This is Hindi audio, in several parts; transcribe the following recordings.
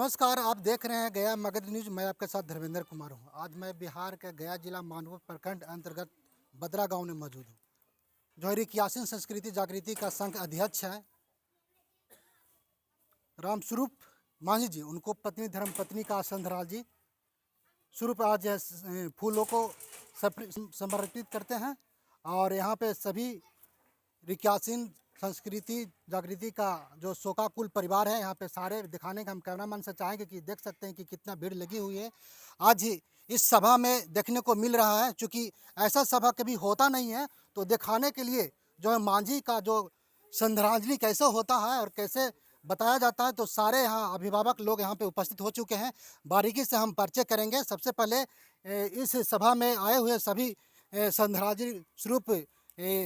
नमस्कार, आप देख रहे हैं गया मगध न्यूज। मैं आपके साथ धर्मेंद्र कुमार हूं। आज मैं बिहार के गया जिला मानपुर प्रखंड अंतर्गत बदरा गांव में मौजूद हूं। जो रिक्यासीन संस्कृति जागृति का संघ अध्यक्ष है रामस्वरूप मांझी जी, उनको पत्नी धर्म पत्नी का संधराज जी स्वरूप आज फूलों को समर्पित करते हैं। और यहाँ पे सभी रिक्यासीन संस्कृति जागृति का जो शोकाकुल परिवार है, यहाँ पे सारे दिखाने का हम कैमरामैन से चाहेंगे कि देख सकते हैं कि कितना भीड़ लगी हुई है। आज इस सभा में देखने को मिल रहा है, क्योंकि ऐसा सभा कभी होता नहीं है, तो दिखाने के लिए जो है मांझी का जो श्रद्धांजलि कैसे होता है और कैसे बताया जाता है, तो सारे यहाँ अभिभावक लोग यहाँ पे उपस्थित हो चुके हैं। बारीकी से हम परिचय करेंगे। सबसे पहले इस सभा में आए हुए सभी श्रद्धांजलि स्वरूप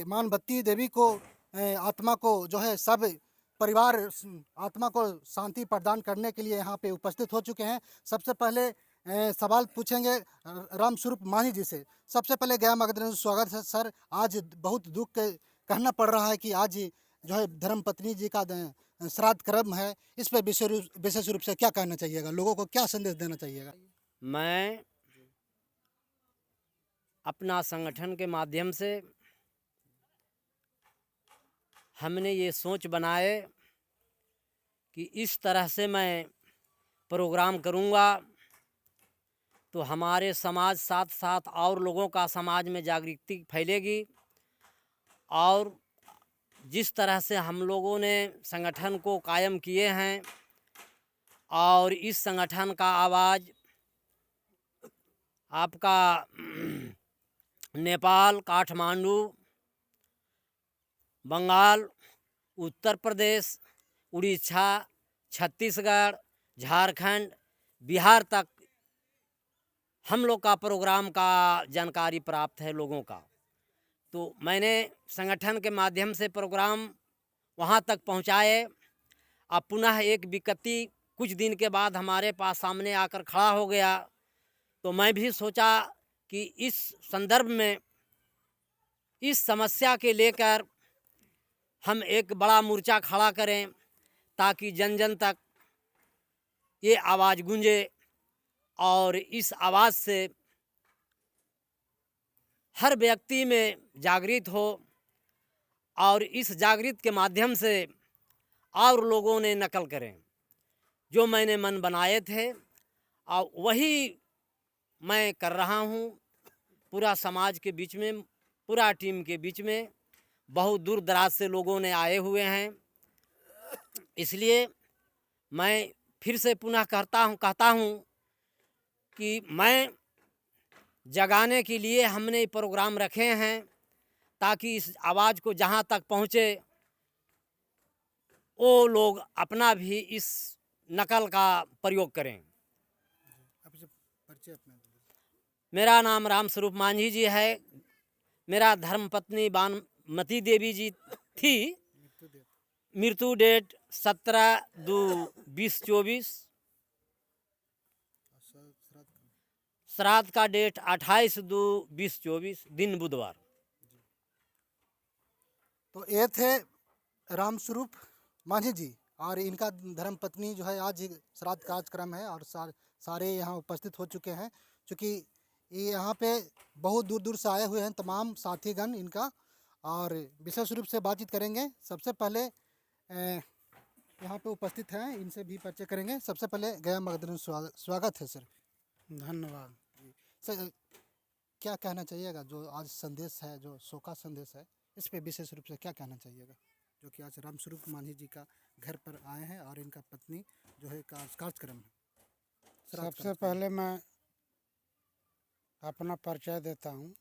मानवती देवी को आत्मा को जो है सब परिवार आत्मा को शांति प्रदान करने के लिए यहाँ पे उपस्थित हो चुके हैं। सबसे पहले सवाल पूछेंगे रामस्वरूप मांझी जी से। सबसे पहले गया मगध में स्वागत है सर। आज बहुत दुख कहना पड़ रहा है कि आज जो है धर्म पत्नी जी का श्राद्ध कर्म है, इस पर विशेष रूप से क्या कहना चाहिएगा, लोगों को क्या संदेश देना चाहिएगा? मैं अपना संगठन के माध्यम से हमने ये सोच बनाए कि इस तरह से मैं प्रोग्राम करूँगा तो हमारे समाज साथ साथ और लोगों का समाज में जागृति फैलेगी। और जिस तरह से हम लोगों ने संगठन को कायम किए हैं और इस संगठन का आवाज़ आपका नेपाल, काठमांडू, बंगाल, उत्तर प्रदेश, उड़ीसा, छत्तीसगढ़, झारखंड, बिहार तक हम लोग का प्रोग्राम का जानकारी प्राप्त है लोगों का। तो मैंने संगठन के माध्यम से प्रोग्राम वहाँ तक पहुँचाए। अब पुनः एक विपत्ति कुछ दिन के बाद हमारे पास सामने आकर खड़ा हो गया, तो मैं भी सोचा कि इस संदर्भ में इस समस्या के लेकर हम एक बड़ा मोर्चा खड़ा करें ताकि जन जन तक ये आवाज़ गूंजे और इस आवाज़ से हर व्यक्ति में जागृत हो और इस जागृत के माध्यम से और लोगों ने नकल करें। जो मैंने मन बनाए थे और वही मैं कर रहा हूँ। पूरा समाज के बीच में, पूरा टीम के बीच में बहुत दूर दराज से लोगों ने आए हुए हैं। इसलिए मैं फिर से पुनः कहता हूँ कि मैं जगाने के लिए हमने प्रोग्राम रखे हैं ताकि इस आवाज़ को जहाँ तक पहुँचे वो लोग अपना भी इस नकल का प्रयोग करें। मेरा नाम रामस्वरूप मांझी जी है। मेरा धर्मपत्नी बानमती देवी जी थी। मृत्यु डेट 17/2/2024। श्राद्ध का डेट 28/2/2024, दिन बुधवार। तो ये थे रामस्वरूप मांझी जी और इनका धर्मपत्नी जो है आज श्राद्ध कार्यक्रम है और सारे यहाँ उपस्थित हो चुके हैं। क्योंकि ये यहाँ पे बहुत दूर दूर से आए हुए हैं तमाम साथीगण इनका, और विशेष रूप से बातचीत करेंगे। सबसे पहले यहाँ पे उपस्थित हैं, इनसे भी परिचय करेंगे। सबसे पहले गया मगध में स्वागत है सर। धन्यवाद सर, क्या कहना चाहिएगा जो आज संदेश है, जो शोका संदेश है, इस पे विशेष रूप से क्या कहना चाहिएगा, जो कि आज रामस्वरूप मांझी जी का घर पर आए हैं और इनका पत्नी जो है कार्यक्रम है? सबसे पहले मैं अपना परिचय देता हूँ।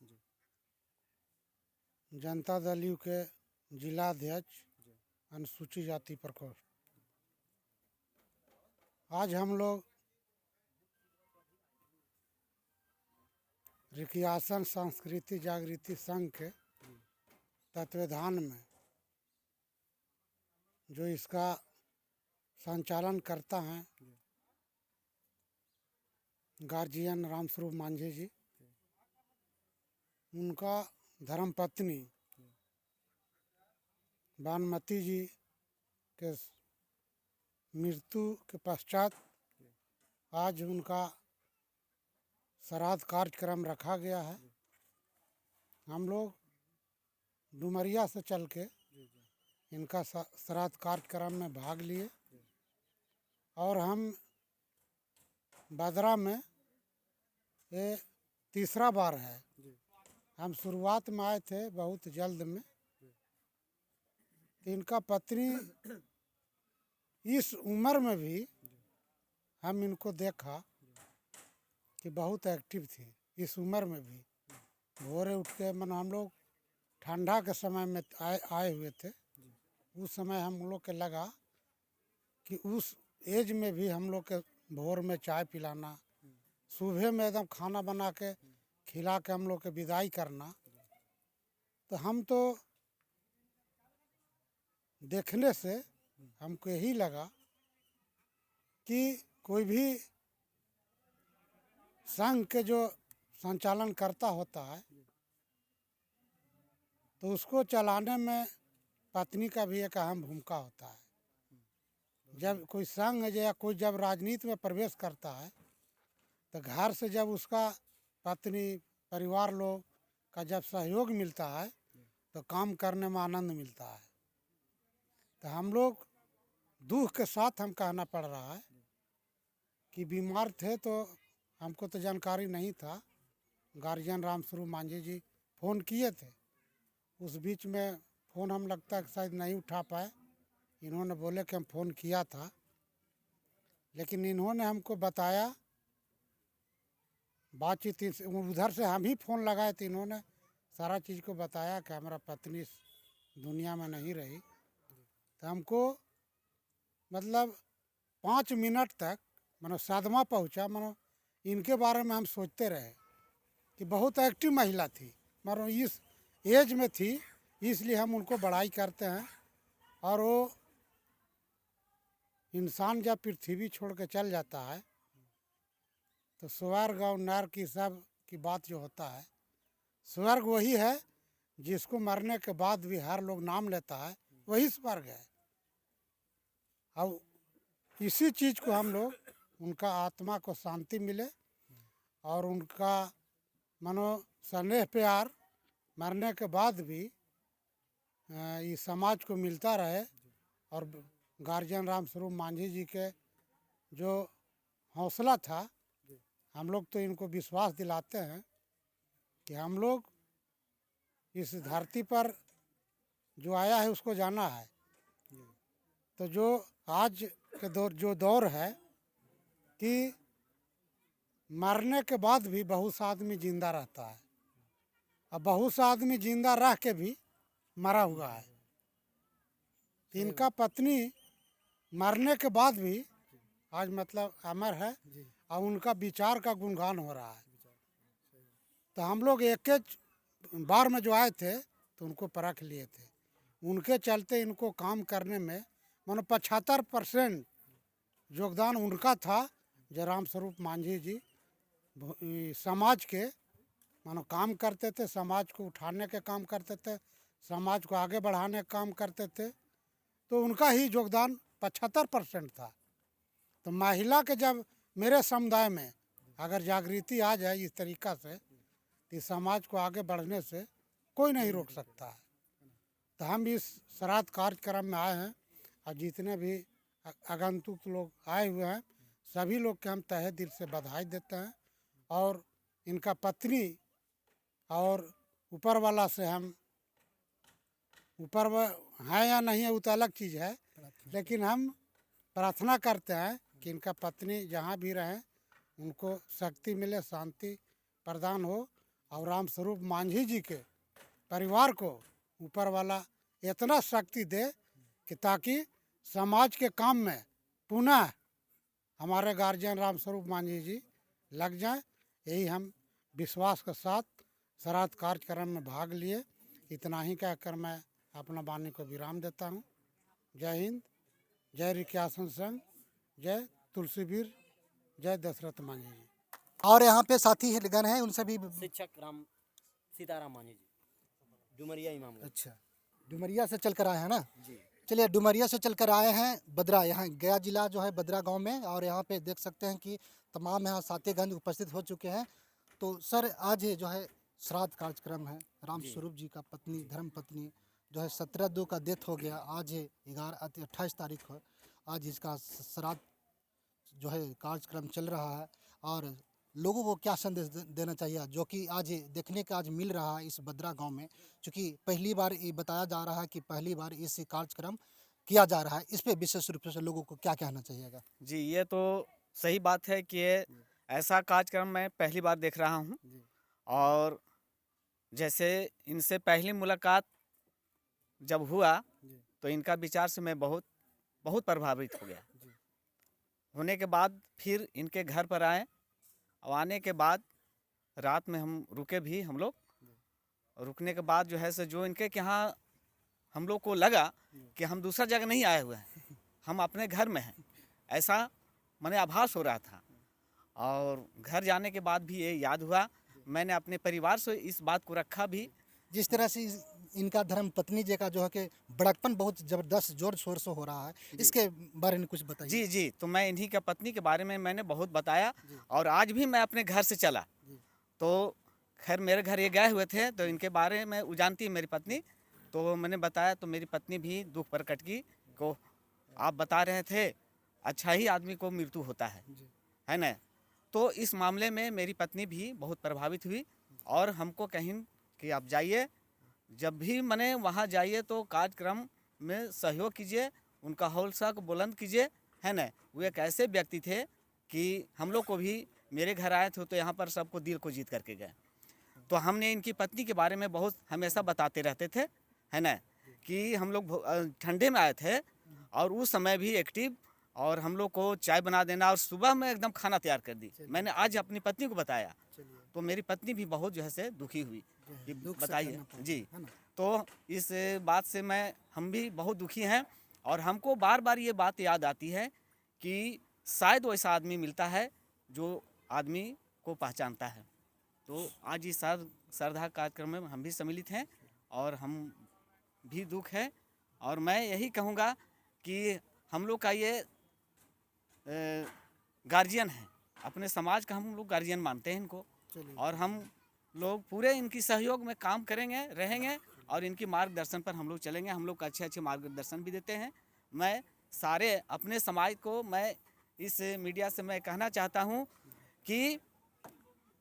जनता दल यू के जिला अध्यक्ष, अनुसूचित जाति प्रकोष्ठ। आज हम लोग रिक्यासन संस्कृति जागृति संघ के तत्वाधान में जो इसका संचालन करता है गार्जियन रामस्वरूप मांझी जी, उनका धर्मपत्नी बानमती जी के मृत्यु के पश्चात आज उनका श्राद्ध कार्यक्रम रखा गया है। हम लोग डुमरिया से चल के इनका श्राद्ध कार्यक्रम में भाग लिए और हम बदरा में ये तीसरा बार है। हम शुरुआत में आए थे बहुत जल्द में। इनका पत्नी इस उम्र में भी हम इनको देखा कि बहुत एक्टिव थी। इस उम्र में भी भोरे उठ के हम लोग ठंडा के समय में आए हुए थे। उस समय हम लोग के लगा कि उस एज में भी हम लोग के भोर में चाय पिलाना, सुबह में एकदम खाना बना के खिला के हम लोग के विदाई करना, तो हम तो देखने से हमको यही लगा कि कोई भी संघ के जो संचालन करता होता है तो उसको चलाने में पत्नी का भी एक अहम भूमिका होता है। जब कोई संघ या कोई जब राजनीति में प्रवेश करता है तो घर से जब उसका पत्नी परिवार लोग का जब सहयोग मिलता है तो काम करने में आनंद मिलता है। तो हम लोग दुख के साथ हम कहना पड़ रहा है कि बीमार थे तो हमको तो जानकारी नहीं था। गार्जियन रामस्वरूप मांझी जी फ़ोन किए थे, उस बीच में फ़ोन हम लगता है कि शायद नहीं उठा पाए। इन्होंने बोले कि हम फ़ोन किया था, लेकिन इन्होंने हमको बताया बातचीत उधर से हम ही फ़ोन लगाए तो इन्होंने सारा चीज़ को बताया कि हमारा पत्नी इस दुनिया में नहीं रही। तो हमको मतलब 5 मिनट तक सदमा पहुंचा। इनके बारे में हम सोचते रहे कि बहुत एक्टिव महिला थी, इस एज में थी, इसलिए हम उनको बड़ाई करते हैं। और वो इंसान जब पृथ्वी छोड़ के चल जाता है तो स्वर्ग और नरक की सब की बात जो होता है, स्वर्ग वही है जिसको मरने के बाद भी हर लोग नाम लेता है, वही स्वर्ग है। और इसी चीज़ को हम लोग उनका आत्मा को शांति मिले और उनका स्नेह प्यार मरने के बाद भी इस समाज को मिलता रहे। और गार्जियन रामस्वरूप मांझी जी के जो हौसला था, हम लोग तो इनको विश्वास दिलाते हैं कि हम लोग इस धरती पर जो आया है उसको जाना है। तो जो आज के दौर है कि मरने के बाद भी बहुत सा आदमी जिंदा रहता है, अब बहुत सा आदमी जिंदा रह के भी मरा हुआ है। इनका पत्नी मरने के बाद भी आज अमर है और उनका विचार का गुणगान हो रहा है। तो हम लोग एक बार में जो आए थे तो उनको परख लिए थे। उनके चलते इनको काम करने में 75% योगदान उनका था। जो रामस्वरूप मांझी जी समाज के काम करते थे, समाज को उठाने के काम करते थे, समाज को आगे बढ़ाने का काम करते थे। तो उनका ही योगदान 75% था। तो महिला के जब मेरे समुदाय में अगर जागृति आ जाए इस तरीक़ा से तो इस समाज को आगे बढ़ने से कोई नहीं रोक सकता है। तो हम इस श्राद्ध कार्यक्रम में आए हैं और जितने भी आगंतुक लोग आए हुए हैं सभी लोग के हम तहे दिल से बधाई देते हैं। और इनका पत्नी और ऊपर वाला से हम ऊपर है या नहीं है वो तो अलग चीज़ है, लेकिन हम प्रार्थना करते हैं कि इनका पत्नी जहाँ भी रहें उनको शक्ति मिले, शांति प्रदान हो और रामस्वरूप मांझी जी के परिवार को ऊपर वाला इतना शक्ति दे कि ताकि समाज के काम में पुनः हमारे गार्जियन रामस्वरूप मांझी जी लग जाएं। यही हम विश्वास के साथ श्राद्ध कार्यक्रम में भाग लिए। इतना ही कहकर मैं अपना वाणी को विराम देता हूँ। जय हिंद, जय रिक्यासन संघ, जय तुलसीवीर, जय दशरथ मांझी जी। और यहाँ पे साथी गण हैं, उनसे भी। शिक्षक सीताराम मांझी जी, डुमरिया इमामगंज। अच्छा, डुमरिया से चल कर आए हैं ना जी। चलिए डुमरिया से चलकर आए हैं बद्रा, यहाँ गया जिला जो है बद्रा गांव में, और यहाँ पे देख सकते हैं कि तमाम यहाँ साथीगण उपस्थित हो चुके हैं। तो सर आज ये जो है श्राद्ध कार्यक्रम है, राम स्वरूप जी का पत्नी धर्म पत्नी जो है 17/2 का डेथ हो गया। आज है 28 तारीख को, आज इसका श्राद्ध जो है कार्यक्रम चल रहा है। और लोगों को क्या संदेश देना चाहिए जो कि आज देखने का आज मिल रहा है इस बद्रा गांव में, क्योंकि पहली बार ये बताया जा रहा है कि पहली बार इस कार्यक्रम किया जा रहा है, इस पे विशेष रूप से लोगों को क्या कहना चाहिएगा? जी, ये तो सही बात है कि ये ऐसा कार्यक्रम मैं पहली बार देख रहा हूँ। और जैसे इनसे पहली मुलाकात जब हुआ तो इनका विचार से मैं बहुत बहुत प्रभावित हो गया। होने के बाद फिर इनके घर पर आए, और आने के बाद रात में हम रुके भी, हम लोग रुकने के बाद जो है सो जो इनके यहाँ हम लोग को लगा कि हम दूसरा जगह नहीं आए हुए हैं, हम अपने घर में हैं, ऐसा मैंने आभास हो रहा था। और घर जाने के बाद भी ये याद हुआ, मैंने अपने परिवार से इस बात को रखा भी। जिस तरह से इनका धर्म पत्नी जी का जो है कि बड़कपन बहुत ज़बरदस्त जोर शोर से हो रहा है, इसके बारे में कुछ बताइए। जी जी, तो मैं इन्हीं का पत्नी के बारे में मैंने बहुत बताया। और आज भी मैं अपने घर से चला तो खैर मेरे घर ये गए हुए थे, तो इनके बारे में वो जानती है मेरी पत्नी, तो मैंने बताया तो मेरी पत्नी भी दुख प्रकट की को आप बता रहे थे अच्छा ही आदमी को मृत्यु होता है ना। तो इस मामले में मेरी पत्नी भी बहुत प्रभावित हुई, और हमको कहीं कि आप जाइए, जब भी मैंने वहाँ जाइए तो कार्यक्रम में सहयोग कीजिए, उनका हौसला को बुलंद कीजिए, है ना। वो एक ऐसे व्यक्ति थे कि हम लोग को भी मेरे घर आए थे तो यहाँ पर सबको दिल को जीत करके गए। तो हमने इनकी पत्नी के बारे में बहुत हमेशा बताते रहते थे, है ना, कि हम लोग ठंडे में आए थे और उस समय भी एक्टिव, और हम लोग को चाय बना देना और सुबह में एकदम खाना तैयार कर दी। मैंने आज अपनी पत्नी को बताया तो मेरी पत्नी भी बहुत जो है से दुखी हुई कि बताइए जी। तो इस बात से हम भी बहुत दुखी हैं, और हमको बार बार ये बात याद आती है कि शायद वैसा आदमी मिलता है जो आदमी को पहचानता है। तो आज इस श्रद्धा कार्यक्रम में हम भी सम्मिलित हैं और हम भी दुख है। और मैं यही कहूँगा कि हम लोग का ये गार्जियन है, अपने समाज का हम लोग गार्जियन मानते हैं इनको, और हम लोग पूरे इनकी सहयोग में काम करेंगे, रहेंगे, और इनकी मार्गदर्शन पर हम लोग चलेंगे। हम लोग का अच्छे मार्गदर्शन भी देते हैं। मैं सारे अपने समाज को मैं इस मीडिया से मैं कहना चाहता हूँ कि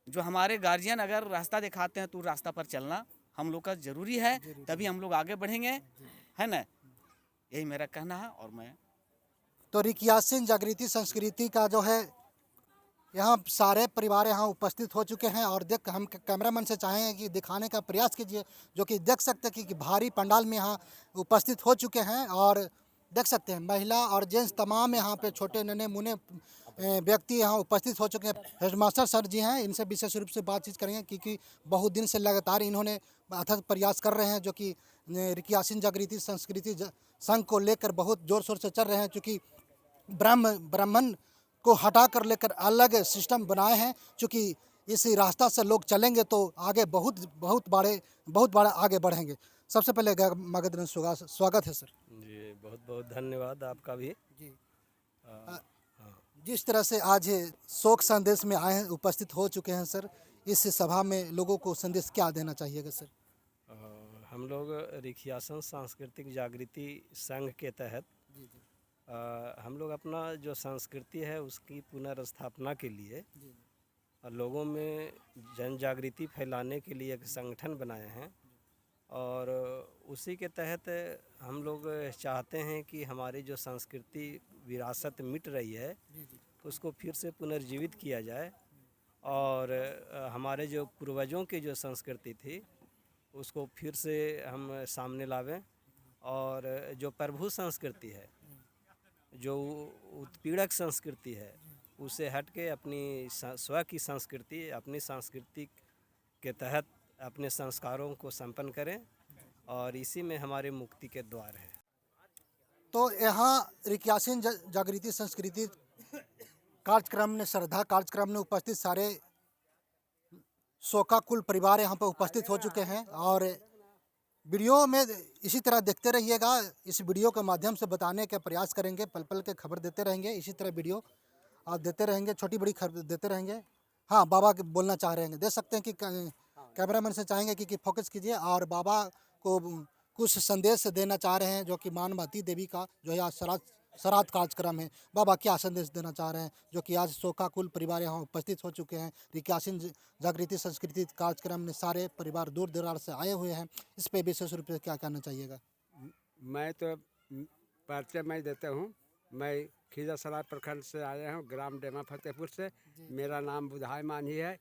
जो हमारे गार्जियन अगर रास्ता दिखाते हैं तो रास्ता पर चलना हम लोग का ज़रूरी है, तभी हम लोग आगे बढ़ेंगे, है ना। यही मेरा कहना है। और मैं तो रिकियासिन जागृति संस्कृति का जो है यहाँ सारे परिवार यहाँ उपस्थित हो चुके हैं, और देख हम कैमरामैन से चाहेंगे कि दिखाने का प्रयास कीजिए, जो कि देख सकते हैं कि भारी पंडाल में यहाँ उपस्थित हो चुके हैं। और देख सकते हैं महिला और जेंट्स तमाम यहाँ पे छोटे नन्हे मुन्ने व्यक्ति यहाँ उपस्थित हो चुके हैं। हेडमास्टर सर जी हैं, इनसे विशेष रूप से बातचीत करेंगे क्योंकि बहुत दिन से लगातार इन्होंने अथक प्रयास कर रहे हैं, जो कि रिकियासिन जागृति संस्कृति संघ को लेकर बहुत जोर शोर से चल रहे हैं, क्योंकि ब्राह्मण को हटा कर लेकर अलग सिस्टम बनाए हैं। क्योंकि इस रास्ता से लोग चलेंगे तो आगे बहुत बड़ा आगे बढ़ेंगे। सबसे पहले मगध स्वागत है सर जी, बहुत बहुत धन्यवाद आपका भी जी। जिस तरह से आज शोक संदेश में आए हैं, उपस्थित हो चुके हैं सर, इस सभा में लोगों को संदेश क्या देना चाहिएगा सर? हम लोग रिकियासिन सांस्कृतिक जागृति संघ के तहत हम लोग अपना जो संस्कृति है उसकी पुनर्स्थापना के लिए लोगों में जन जागृति फैलाने के लिए एक संगठन बनाए हैं, और उसी के तहत हम लोग चाहते हैं कि हमारी जो संस्कृति विरासत मिट रही है उसको फिर से पुनर्जीवित किया जाए, और हमारे जो पूर्वजों की जो संस्कृति थी उसको फिर से हम सामने लावें, और जो प्रभु संस्कृति है, जो उत्पीड़क संस्कृति है, उसे हट के अपनी स्व की संस्कृति, अपनी संस्कृति के तहत अपने संस्कारों को संपन्न करें, और इसी में हमारे मुक्ति के द्वार है। तो यहाँ रिकियासिन जागृति संस्कृति कार्यक्रम ने श्रद्धा कार्यक्रम में उपस्थित सारे शोकाकुल परिवार यहाँ पर उपस्थित हो चुके हैं, और वीडियो में इसी तरह देखते रहिएगा। इस वीडियो के माध्यम से बताने का प्रयास करेंगे, पल पल के खबर देते रहेंगे। इसी तरह वीडियो देते रहेंगे, छोटी बड़ी खबर देते रहेंगे। हाँ, बाबा बोलना चाह रहे हैं, दे सकते हैं कि कैमरामैन से चाहेंगे कि फोकस कीजिए और बाबा को कुछ संदेश देना चाह रहे हैं, जो कि मानवती देवी का जो है आज श्राद्ध कार्यक्रम है। बाबा क्या संदेश देना चाह रहे हैं, जो कि आज शोकाकुल परिवार यहाँ उपस्थित हो चुके हैं। रिक्यासीन जागृति संस्कृति कार्यक्रम में सारे परिवार दूर दराज से आए हुए हैं। इस पे विशेष रूप से क्या कहना चाहिएगा? मैं तो परिचय मैं देता हूँ। मैं खिजरसराय प्रखंड से आया हूँ, ग्राम डेमा फतेहपुर से। मेरा नाम बुधाई मांझी है।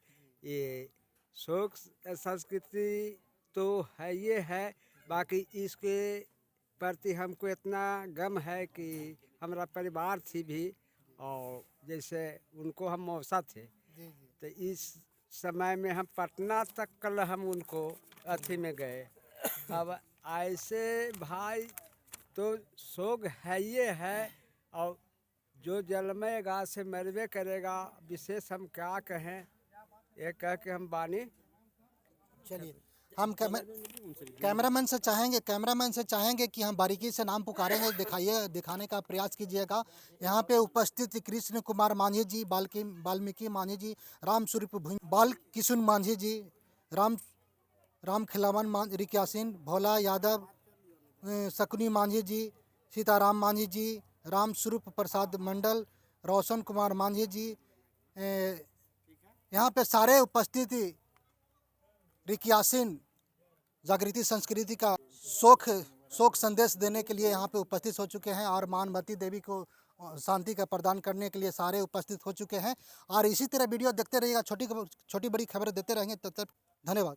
ये शोक संस्कृति तो है, ये है, बाकी इसके प्रति हमको इतना गम है कि हमारा परिवार थी भी, और जैसे उनको हम मौसा थे, तो इस समय में हम पटना तक कल हम उनको अथी में गए। अब ऐसे भाई तो शोक है, ये है, और जो जलमेगा से मरवे करेगा। विशेष हम क्या कहें, ये कह के हम बानी। चलिए, हम कैमरामैन से चाहेंगे कि हम बारीकी से नाम पुकारेंगे, दिखाने का प्रयास कीजिएगा। यहाँ पे उपस्थित कृष्ण कुमार मांझी जी, वाल्मीकि मांझी जी, राम स्वरूप बाल किशुन मांझी जी, राम खिलावन रिक्यासीन, भोला यादव, शकुनी मांझी जी, सीताराम मांझी जी, राम स्वरूप प्रसाद मंडल, रोशन कुमार मांझी जी। यहाँ पे सारे उपस्थित रिक्यासीन जागृति संस्कृति का शोक संदेश देने के लिए यहाँ पे उपस्थित हो चुके हैं, और मानवती देवी को शांति का प्रदान करने के लिए सारे उपस्थित हो चुके हैं। और इसी तरह वीडियो देखते रहिएगा, छोटी बड़ी खबर देते रहेंगे। तब तक धन्यवाद।